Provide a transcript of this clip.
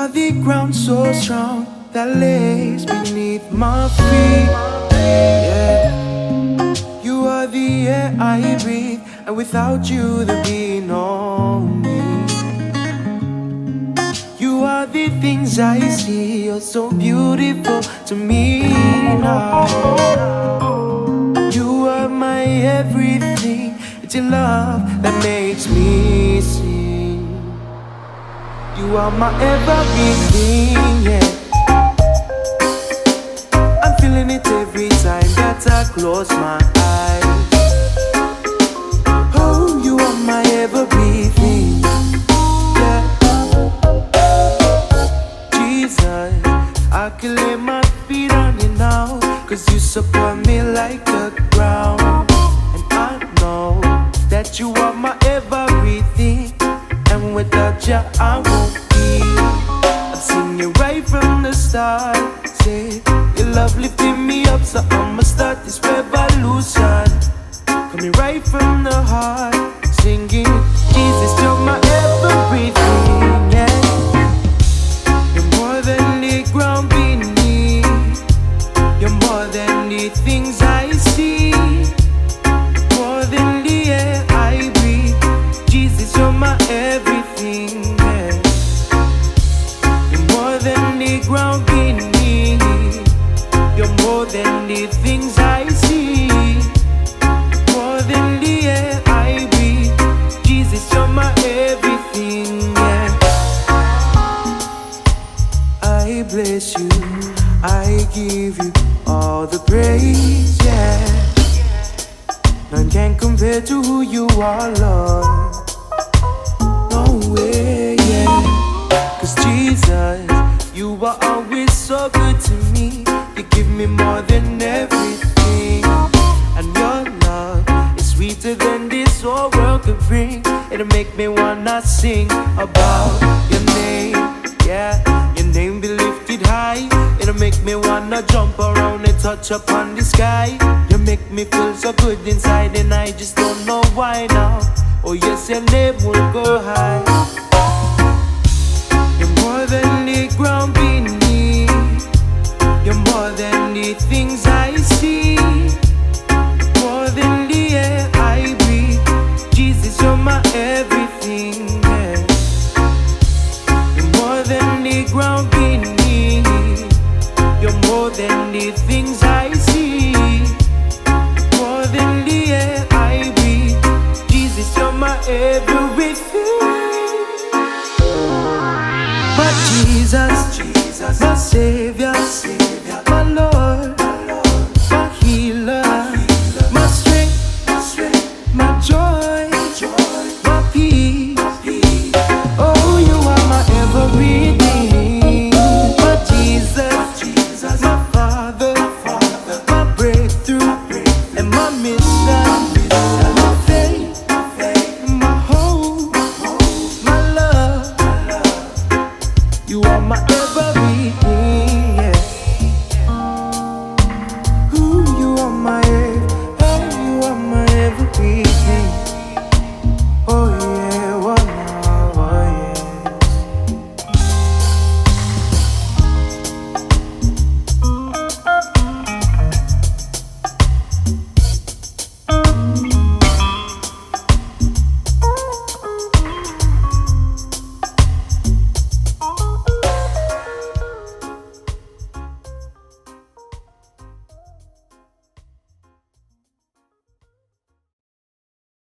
are the ground so strong that lays beneath my feet. Yeah. You are the air I breathe, and without you there be no me. You are the things I see, you're so beautiful to me now. You are my everything, it's your love that makes me sing. You are my everything, yeah. I'm feeling it every time that I close my eyes. Oh, you are my everything, yeah. Jesus, I can lay my feet on you now, 'cause you support me like the ground. And I know that you are my everything, and without you I won't be. I've seen you right from the start. Say your love lifted me up, so I'ma start this revolution. Coming right from the heart, singing, Jesus, you're my everything, yeah. You're more than the ground beneath, you're more than the things I see, more than the air I breathe. Jesus, you're my everything, yeah. You're more than the ground beneath, you're more than the things I see, more than the air I breathe. Jesus, you're my everything, yeah. I bless you, I give you all the praise, yeah. None can compare to who you are, Lord. No way, yeah. 'Cause Jesus, you are always so good to me. You give me more than everything, and your love is sweeter than this whole world could bring. It'll make me wanna sing about your name, yeah. Your name be lifted high. It'll make me wanna jump around and touch upon the sky. You make me feel so good inside, and I just don't know why now. Oh yes, your name will go high. You're more than the ground beneath, you're more than the things I see, more than the air I breathe. Jesus, you're my everything, yeah. You're more than the ground beneath, you're more than the things I see, more than the air I breathe. Jesus, you're my everything. My Jesus, my Savior, my Lord, my healer, my strength, my joy, my peace. Oh, you are my everything. My Jesus, my Father, my breakthrough, and my mission, my faith, my hope, my love. You are my